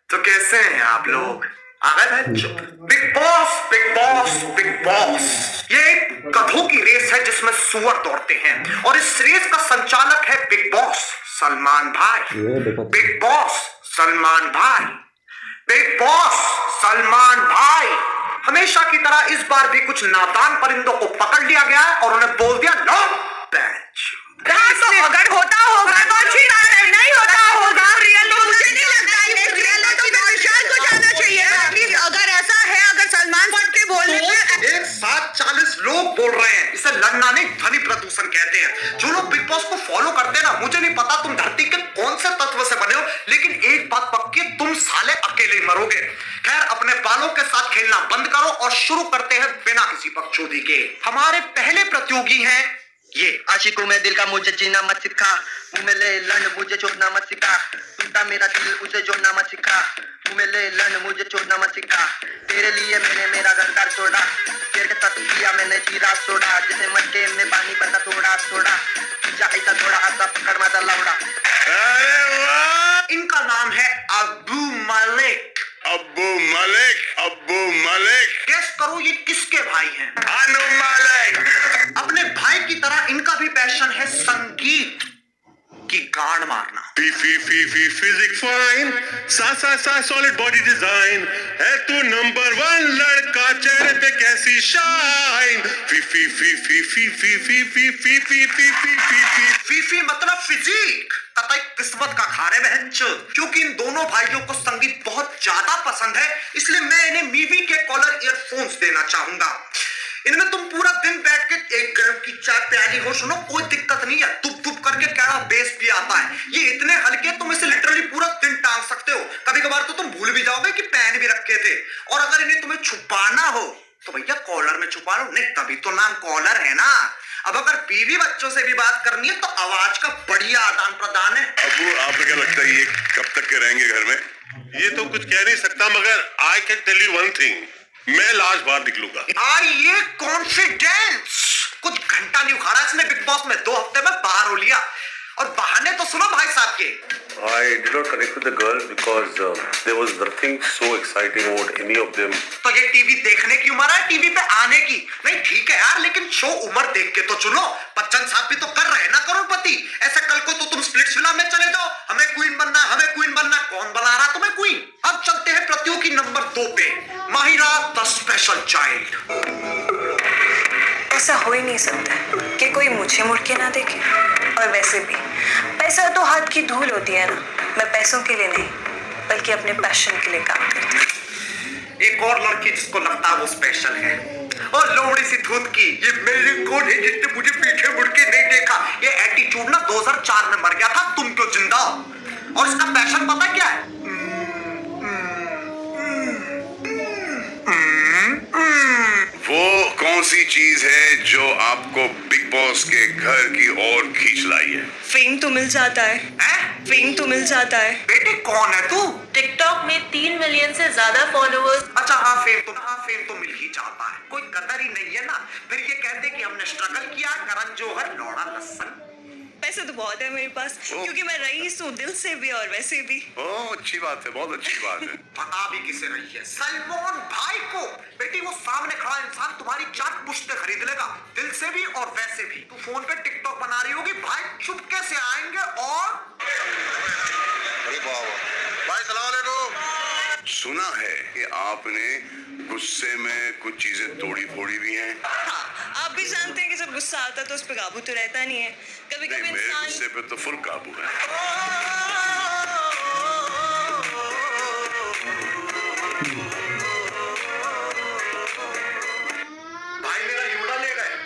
तो कैसे हैं आप लोग? आ गए बच्चों? Big boss, big boss, big boss. ये एक गधों की रेस है जिसमें सुअर दौड़ते हैं और इस रेस का संचालक है बिग बॉस सलमान भाई। बिग बॉस सलमान भाई, बिग बॉस सलमान भाई। हमेशा की तरह इस बार भी कुछ नादान परिंदों को पकड़ लिया गया और उन्हें बोल दिया नो बेंच। अगर होता होगा तो अच्छी बात है, नहीं होता होगा रियल तो मुझे नहीं लगता है रियल तो विशाल को जाना चाहिए। एटलीस्ट अगर ऐसा है, अगर सलमान फट के बोलने पे एक साथ 40 लोग बोल रहे हैं, इसे लड़ना नहीं ध्वनि प्रदूषण कहते हैं। जो लोग बिग बॉस को फॉलो करते हैं ना, मुझे नहीं पता तुम धरती के कौन से तत्व से बने हो, लेकिन एक बात पक्की, तुम साले अकेले ही मरोगे। खैर, अपने बालों के साथ खेलना बंद करो और शुरू करते हैं बिना किसी बकचोदी के। हमारे पहले प्रतियोगी हैं ये। आशिकों में दिल का मुझे जीना मत सिखा, मुंह में ले लन मुझे छोड़ना मत सिखा, टूटा मेरा दिल उसे जोड़ना मत सिखा, मुंह में ले लन मुझे छोड़ना मत सिखा, तेरे लिए मैंने मेरा घर छोड़ा, तेरे साथ किया मैंने जीरा सोड़ा, जैसे मटके में पानी बंदा थोड़ा थोड़ा, ऐसा थोड़ा आसा पकड़ माता लौड़ा। अरे वाह! इनका नाम है अब्बू मलिक। अब्बू मलिक, अब्बू मलिक। गेस करो ये किसके भाई हैं? अनु मलिक। अपने भाई की तरह इनका भी पैशन है संगीत की गांड मारना। फी फी फी फी फिजिक फाइन, सा सॉलिड बॉडी डिजाइन, है तू नंबर 1 लड़का, चेहरे पे कैसी शाइन। फी फी फी फी फी फी फी फी फी फी फी फी फी फी फीफी मतलब फिजिक। कतई किस्मत का खारे बहनचो, क्योंकि इन दोनों भाइयों को संगीत बहुत ज्यादा पसंद है, इसलिए मैं इन्हें मीवी के कॉलर ईयरफोन्स देना चाहूंगा। इनमें तुम पूरा दिन बैठ के एक गर्म की चाय प्याली हो, सुनो कोई दिक्कत नहीं है, तुप तुप करके क्या बेस भी आता है। ये इतने हल्के तुम इसे लिटरली पूरा दिन टांग सकते हो। कभी कभार तो तुम भूल भी जाओगे कि पेन भी रखे थे। और अगर इन्हें तुम्हें छुपाना हो तो भैया कॉलर में छुपा लो, नहीं तभी तो नाम कॉलर है ना। अब अगर बीवी बच्चों से भी बात करनी है तो आवाज का बढ़िया आदान प्रदान है। अब्बू, आपको क्या लगता है ये कब तक के रहेंगे घर में? ये तो कुछ कह नहीं सकता, मगर I can tell you one thing, मैं लास्ट बार निकलूंगा। ये कॉन्फिडेंस कुछ घंटा नहीं उखाड़ा इसने बिग बॉस में, 2 हफ्ते में बाहर हो लिया। और बहाने तो सुनो भाई साहब के। I did not connect with the girls because there was nothing so exciting about any of them. तो ये टीवी देखने की उम्र है, टीवी पे आने की नहीं। ठीक है यार, लेकिन शो उम्र देख के तो चुनो। बच्चन साहब भी तो कर रहे हैं ना करोड़पति। ऐसे कल को तो तुम स्प्लिट्सविला में चले जाओ, हमें क्वीन बनना, हमें क्वीन बनना। कौन बना रहा तुम्हें क्वीन? अब चलते हैं प्रतियोगी नंबर 2 पे, माहिरा द स्पेशल चाइल्ड। ऐसा हो ही नहीं सकता कि कोई मुझे मुड़ के ना देखे। और वैसे भी पैसा तो हाथ की धूल होती है ना। मैं पैसों के लिए नहीं बल्कि अपने पैशन के लिए काम करती हूँ। एक और लड़की जिसको लगता है वो स्पेशल है, और लोमड़ी सी धुंध की, ये मेरे कौन है जिसने मुझे पीछे मुड़ के नहीं देखा। ये एटीट्यूड ना 2004 में मर गया था, तुम क्यों जिंदा हो? और इसका पैशन पता क्या है? वो कौन सी चीज है जो आपको बिग बॉस के घर की ओर खींच लाई है? फेम तो मिल जाता है, फेम तो मिल जाता है। बेटे कौन है तू? टिकटॉक में 3 मिलियन से ज्यादा फॉलोअर्स। अच्छा हाँ, फेम तो मिल ही जाता है, कोई कदर ही नहीं है ना। फिर ये कहते कि हमने स्ट्रगल किया, करण जौहर लौड़ा लसन। पैसे तो बहुत है मेरे पास, क्योंकि मैं रईस हूँ दिल से भी और वैसे भी। ओह, अच्छी बात है, बहुत अच्छी बात है। पता भी किसे रही है? सलमान भाई को। बेटी वो सामने खड़ा इंसान तुम्हारी 4 पुश्ते खरीद लेगा, दिल से भी और वैसे भी। तू फोन पे टिकटॉक बना रही होगी, भाई चुपके से आएंगे और अरे वाह भाई, सलाम अलैकुम। सुना है कि आपने गुस्से में कुछ चीजें तोड़ी फोड़ी भी हैं। हाँ, आप भी जानते हैं कि जब गुस्सा आता है तो उस पर काबू तो रहता नहीं है। कभी नहीं, कभी मेरे इंसान गुस्से पे तो फुल काबू है। भाई मेरा यूड़ा ले गए।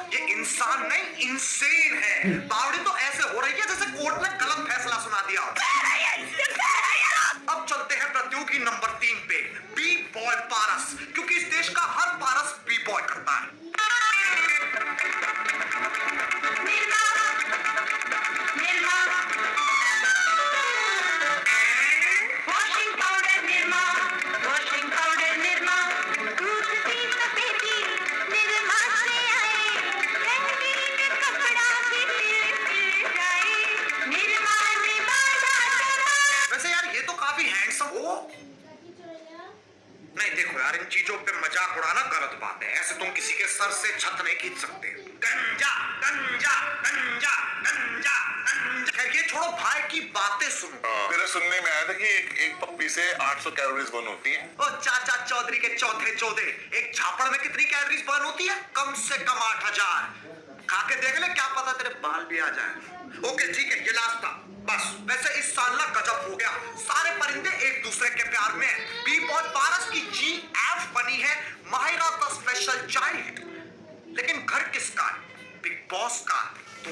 ये इंसान नहीं इंसेन है। बावड़ी तो ऐसे हो रही है जैसे कोर्ट ने गलत फैसला सुना दिया। अब चलते हैं प्रतियोगी नंबर 3 पे, बी बॉय पारस, क्योंकि इस देश का हर पारस बी बॉय करता है। वॉशिंग पाउडर निर्मा, वॉशिंग नहीं देखो यार, इन चीजों पे मजाक उड़ाना गलत बात है। ऐसे तुम किसी के सर से छत नहीं खींच सकते। गंजा गंजा गंजा गंजा गंजा। खैर ये छोड़ो, भाई की बातें सुनो। मेरे सुनने में आया था कि एक पप्पी से 800 कैलोरीज बर्न होती है। ओ चाचा चौधरी के चौथे चौधे, एक झापड़ में कितनी कैलोरीज बर्न होती है? कम से कम 8000। खा के देख ले, क्या पता तेरे बाल भी आ जाए। ओके ठीक है, ये लास्ट था बस। वैसे इस साल ना गजब हो गया, सारे परिंदे एक दूसरे के प्यार में हैं। बीप और पारस की GF बनी है माहिरा द स्पेशल चाइल्ड। लेकिन घर किसका है? बिग बॉस का। तो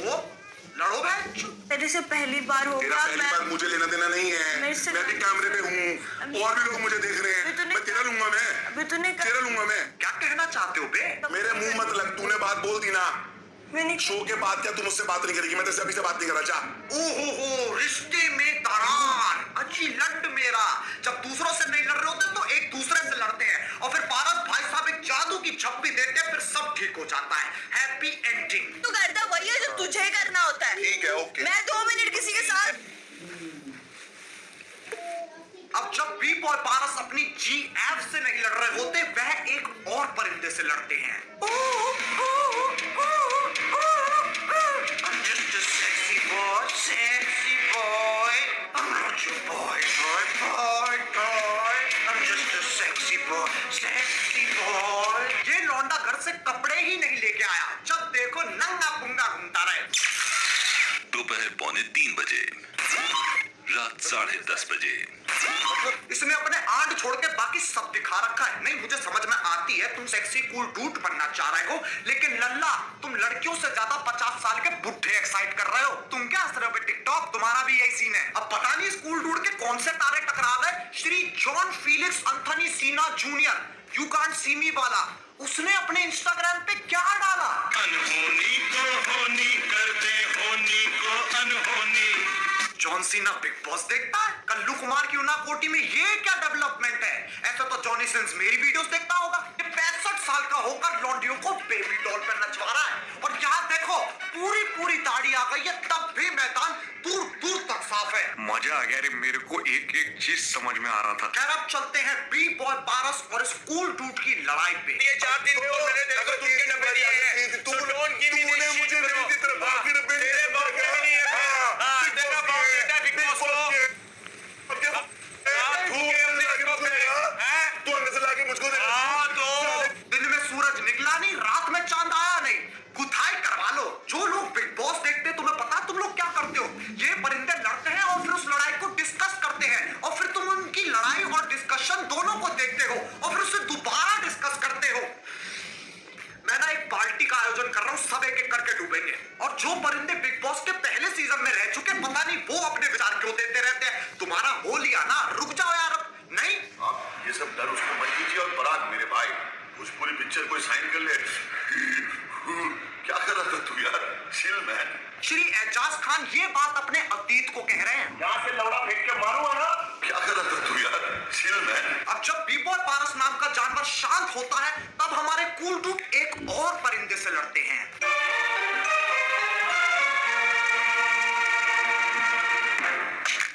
लड़ो बहन। तेरे से पहली बार हो तेरा गया। पहली बार मुझे लेना देना नहीं है। मेरे से- मैं भी कैमरे पे हूँ और भी लोग मुझे देख रहे अभी हैं। मैं तेरा लूंगा, अभी तूने तेरा लूंगा मैं। क्या कहना चाहते हो बे? मेरे मुंह मत लग, तूने बात बोल दी ना। मैंने शो के बाद क्या तू मुझसे बात नहीं करेगी? मैं तेरे से अभी से बात नहीं कर रहा। जा। ओहो, रिश्ते में दरार। अच्छी लट मेरा। जब दूसरों से नहीं लड़ रहे होते तो एक दूसरे से लड़ते हैं, और फिर पारस भाई साहब एक जादू की झप्पी देते हैं, फिर सब ठीक हो जाता है। Happy ending. तू करता वही है जो तुझे करना होता है। ठीक है, ओके। मैं 2 मिनट किसी के साथ। अब जब बीप और पारस अपनी GF से नहीं लड़ रहे होते, वह एक और परिंदे से लड़ते हैं। I'm just a sexy boy, sexy boy. I'm not your boy, boy, boy, boy. I'm just a sexy boy, sexy boy. ये लौंडा घर से कपड़े ही नहीं लेके आया, जब देखो नंगा पुंगा घूमता रहे। दोपहर 2:45 बजे, रात 10:30 बजे। इसने अपने आंट छोड़ के बाकी सब दिखा रखा है। नहीं, मुझे समझ में आती है तुम सेक्सी कूल डूड बनना चाह रहे हो, लेकिन लल्ला तुम लड़कियों से ज्यादा 50 साल के बुढ़े एक्साइट कर रहे हो। तुम क्या हंस रहे हो? टिकटॉक तुम्हारा भी यही सीन है। अब पता नहीं इस कूल डूड के कौन से तारे टकरा गए। श्री जॉन फीलिक्स एंथनी सीना जूनियर, यू कांट सी मी वाला, उसने अपने इंस्टाग्राम पे क्या डाला? अनहोनी को होनी कर दे, होनी को अनहोनी। जॉन सीना बिग बॉस देखता है? कल्लू कुमार की उना कोटी में ये क्या डेवलपमेंट है? ऐसा तो जॉनी सिंस मेरी वीडियोस देखता होगा। ये 65 साल का होकर लौंडियों को बेबी डॉल पे नचवा रहा है, और यहाँ देखो पूरी दाढ़ी आ गई है, तब भी मैदान दूर दूर तक साफ है। मजा आ गया रे, मेरे को एक एक चीज समझ में आ रहा था। खैर अब चलते हैं बी बॉय पारस और स्कूल डूड की लड़ाई पे। ये 4 दिन में मैंने तेरे को तुमके डब्बे दिए हैं। So don't give me this shit, मुझे bro. मेरी तरफ हाँ, आपके डब्बे नहीं तेरे बाप के भी नहीं है। हाँ, तेरा बाप बेटा बिग बॉस को। तू अंदर से लाके मुझको दे। हाँ, तो दिन में सूरज निकला नहीं, रात में चांद आया नहीं, गुथाई करवा लो। जो लोग बिग बॉस देखते हैं, तुम्हें पता तुम लोग क्या करते हो? ये परिंदे लड़ते हैं और फिर उस लड़ाई को डिस्कस करते हैं, और फिर तुम उनकी लड़ाई और डिस्कशन दोनों को देखते हो, और फिर उसे दोबारा डिस्कस करते हो। मैं ना एक पार्टी का आयोजन कर रहा हूँ, सब एक एक करके डूबेंगे, और जो परिंदे बिग बॉस के पहले सीजन में रह चुके, पता नहीं वो अपने विचार क्यों देते रहते हैं। तुम्हारा हो लिया ना, रुक जाओ यार। नहीं, आप ये सब डर उसको मत कीजिए, और पराग मेरे भाई उस पूरी पिक्चर को साइन कर ले। क्या कर रहा था तू यार? Chill man. श्री एजाज खान ये बात अपने अतीत को कह रहे हैं। यहाँ से लौड़ा फेंक के मारूंगा ना। क्या कर रहा था तू यार? Chill man. अब जब बीबॉय पारस नाम का जानवर शांत होता है, तब हमारे कूल डूड एक और परिंदे से लड़ते हैं।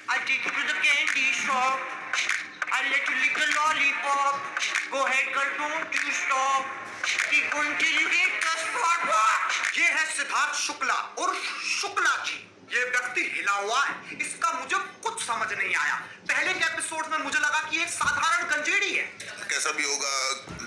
I take you to the candy shop. I let you lick the lollipop. Go ahead, girl, don't you stop. Keep until you get the spot. ये है सिद्धार्थ शुक्ला और शुक्ला जी। ये व्यक्ति हिला हुआ है, इसका मुझे कुछ समझ नहीं आया। पहले के एपिसोड में मुझे लगा कि एक साधारण गंजेड़ी है। कैसा भी होगा,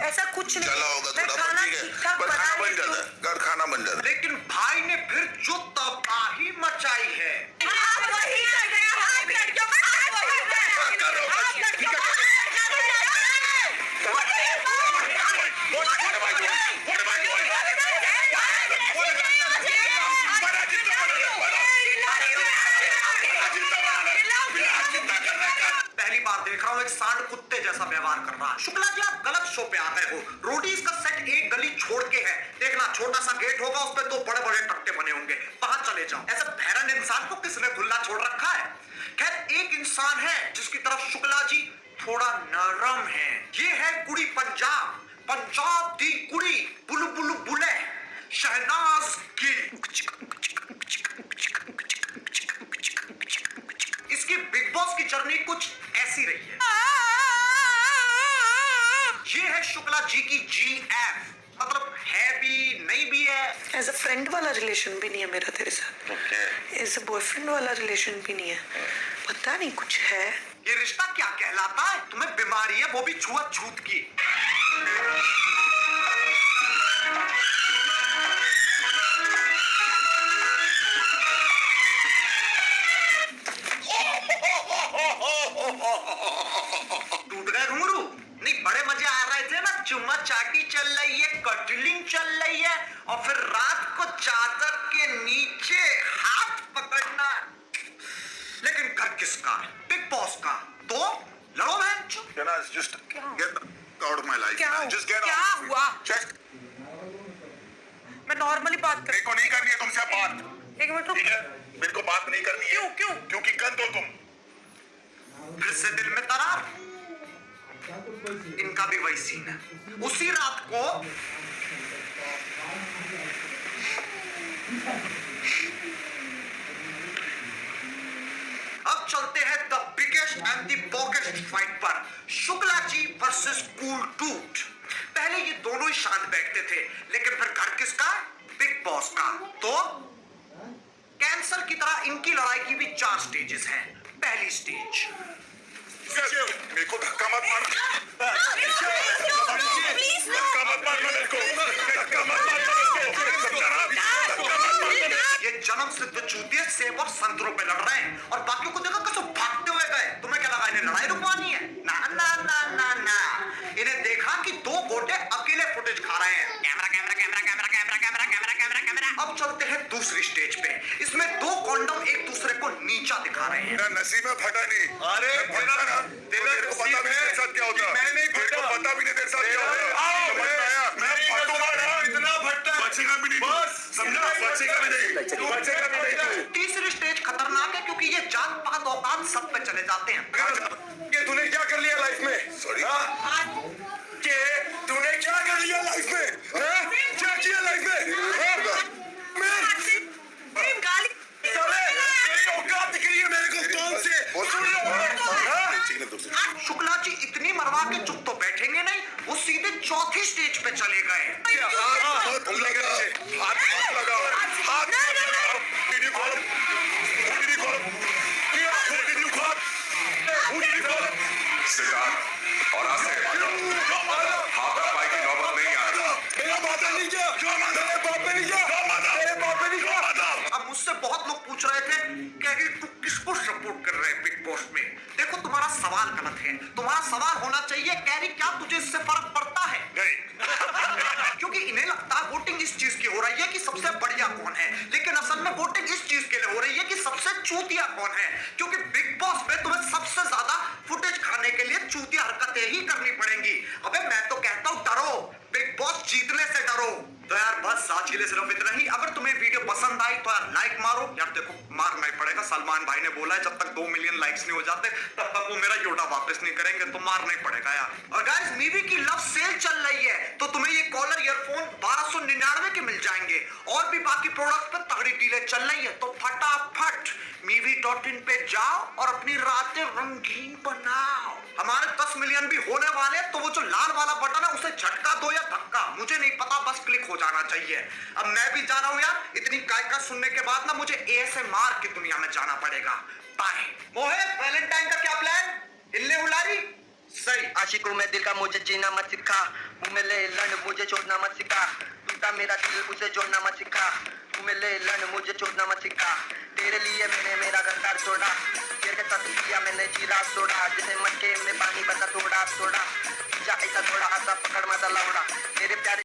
ऐसा कुछ नहीं। चला होगा मैं थोड़ा खाना बहुत, ठीक है, ठीक-ठाक पर बना खाना बन लेती जाता हूँ। है, घर खाना बन जाता है। लेकिन भाई ने फिर जो तबाही मचाई है। आप वही कर रहे हैं, आप लड़कियों को आप वही कर रहे हैं। कर रहा हूँ, आप लड़कियों को आप कर रहे पहली बार देख रहा हूँ एक सांड कुत्ते जैसा व्यवहार कर रहा है। शुक्ला जी आप गलत शो पे आ गए हो। रोडीज का सेट एक गली छोड़ के है, देखना छोटा सा गेट होगा, उस पे 2 बड़े बड़े टट्टे बने होंगे, वहां चले जाओ। ऐसे भैरन इंसान को किसने खुला छोड़ रखा है? खैर एक इंसान है जिसकी तरफ शुक्ला जी थोड़ा नरम है। ये है कुड़ी पंजाब, पंजाब दी कुड़ी, बुलबुल बुले, शहनाज गिल। इसकी बिग बॉस की जर्नी कुछ ऐसी रही है। शुक्ला जी की GF, मतलब है भी नहीं भी है। एज अ फ्रेंड वाला रिलेशन भी नहीं है मेरा तेरे साथ, एज अ बॉयफ्रेंड वाला रिलेशन भी नहीं है, पता नहीं कुछ है। ये रिश्ता क्या कहलाता है? तुम्हें बीमारी है, वो भी छुआछूत की। टूट गए घुंघरू? नहीं, बड़े मजे आ रहे थे ना, चुम्मा चाटी चल रही है, कटलिंग चल रही है, और फिर रात को चादर के नीचे हाथ पकड़ना। लेकिन घर किसका? बिग बॉस का। तो लड़ो बहन। Just get out of my life. क्या man. Just get क्या out. हुआ? Just मैं नॉर्मली बात कर। मेरे को नहीं करनी है तुमसे बात, एक मिनट रुक। ठीक है? मेरे को बात नहीं करनी है। क्यों? क्योंकि गंद हो तुम। फिर से दिल में दरार। इनका भी वही सीन है। उसी रात को अब चलते हैं the biggest and the boggest fight पर, शुक्ला जी वर्सेस कूल टूट। पहले ये दोनों ही शांत बैठते थे, लेकिन फिर घर किसका? बिग बॉस का। तो कैंसर की तरह इनकी लड़ाई की भी 4 स्टेजेस हैं। पहली स्टेज, मेरे को धक्का मत मारो। धक्का मत मारना मेरे को। धक्का मत मारना मेरे को। समझा ना? धक्का मत मारना मेरे को। ये जन्म सिद्ध चूतिए सेब और संतरों पे लड़ रहे हैं, और बाकियों को देखो कैसे भागते हुए गए। तुम्हें क्या लगा इन्हें लड़ाई रुकवानी है? ना ना ना ना ना, इन्हें देखा कि 2 गोटे अकेले फुटेज खा रहे हैं। Camera camera camera camera camera camera camera camera camera. अब चलते हैं दूसरी स्टेज पे। इसमें 2 कॉन्डम एक दूसरे को नीचा दिखा रहे हैं। मेरा नसीब में फटा नहीं। अरे फटा ना, तेरे को पता भी नहीं तेरे साथ क्या होता। मैं नहीं फटा। पता भी नहीं तेरे साथ क्या होता। मैं फटूंगा ना, इतना फटता है। बचेगा भी नहीं। बस समझा? बचेगा भी नहीं। तू बचेगा भी नहीं। तीसरी स्टेज खतरनाक है, क्योंकि ये जात पात औकात सब पे चले जाते हैं। ये तूने क्या कर लिया लाइफ में? सॉरी। के तूने क्या कर लिया लाइफ में? क्या किया लाइफ में? तेरी औकात दिख रही है मेरे को कौन से? शुक्ला जी इतनी मरवा के चुप तो बैठेंगे नहीं, वो सीधे चौथी स्टेज पे चले गए। हाथ लगाओ। और आज से हाथ पाई की नौबत नहीं आ रहा। मेरा माता नहीं जा, मेरे बाप पे नहीं जा, मेरे बाप पे नहीं जा। अब मुझसे बहुत लोग पूछ रहे थे कि तू किसको सपोर्ट कर रहे हैं बिग बॉस में। देखो, तुम्हारा सवाल गलत है। तुम्हारा सवाल होना चाहिए, कैरी क्या तुझे इससे फर्क पड़ता है? नहीं। क्योंकि इन्हें लगता है वोटिंग इस चीज की हो रही है कि सबसे बढ़िया कौन है, लेकिन असल में वोटिंग इस चीज के लिए हो रही है कि सबसे चूतिया कौन है। क्योंकि बिग बॉस में तुम्हें सबसे ज्यादा फुटेज खाने के लिए चूतिया हरकतें ही करनी पड़ेंगी। अबे मैं तो कहता हूँ डरो, बिग बॉस जीतने से डरो। तो यार बस आज के लिए सिर्फ इतना ही। अगर तुम्हें वीडियो पसंद आई तो यार लाइक मारो। यार देखो, मारना ही पड़ेगा। सलमान भाई ने बोला है जब तक 2 मिलियन लाइक्स नहीं हो जाते तब तक वो मेरा योटा वापस नहीं करेंगे, तो मारना ही पड़ेगा यार। और गाइस, मीवी की लव सेल चल रही है, तो तुम्हें ये कॉलर ईयरफोन 1299 के मिल जाएंगे। और भी बाकी प्रोडक्ट पे तगड़ी डीलें चल रही है, तो फटाफट movie.in पे जाओ और अपनी रातें रंगीन बनाओ। हमारे 10 मिलियन भी होने वाले, तो वो जो लाल वाला बटन है उसे झटका दो या धक्का, मुझे नहीं पता, बस क्लिक हो जाना चाहिए। अब मैं भी जा रहा हूं यार, इतनी गायका सुनने के बाद ना मुझे ASMR की दुनिया में जाना पड़ेगा। बाय। मोहित, वैलेंटाइन का क्या प्लान? हिलने उलारी? सही। आशिकों में दिल का मुझे जीना मत सिखा, मुंह में ले लन मुझे छोड़ना मत सिखा, टूटा मेरा दिल उसे जोड़ना मत सिखा, मुंह में ले लन मुझे छोड़ना मत सिखा, तेरे लिए मैंने मेरा घर छोड़ा, तेरे साथ किया मैंने जीरा छोड़ा, जैसे मटके में पानी बता थोड़ा थोड़ा, ऐसा थोड़ा आसा पकड़ मत लौड़ा, मेरे प्यारे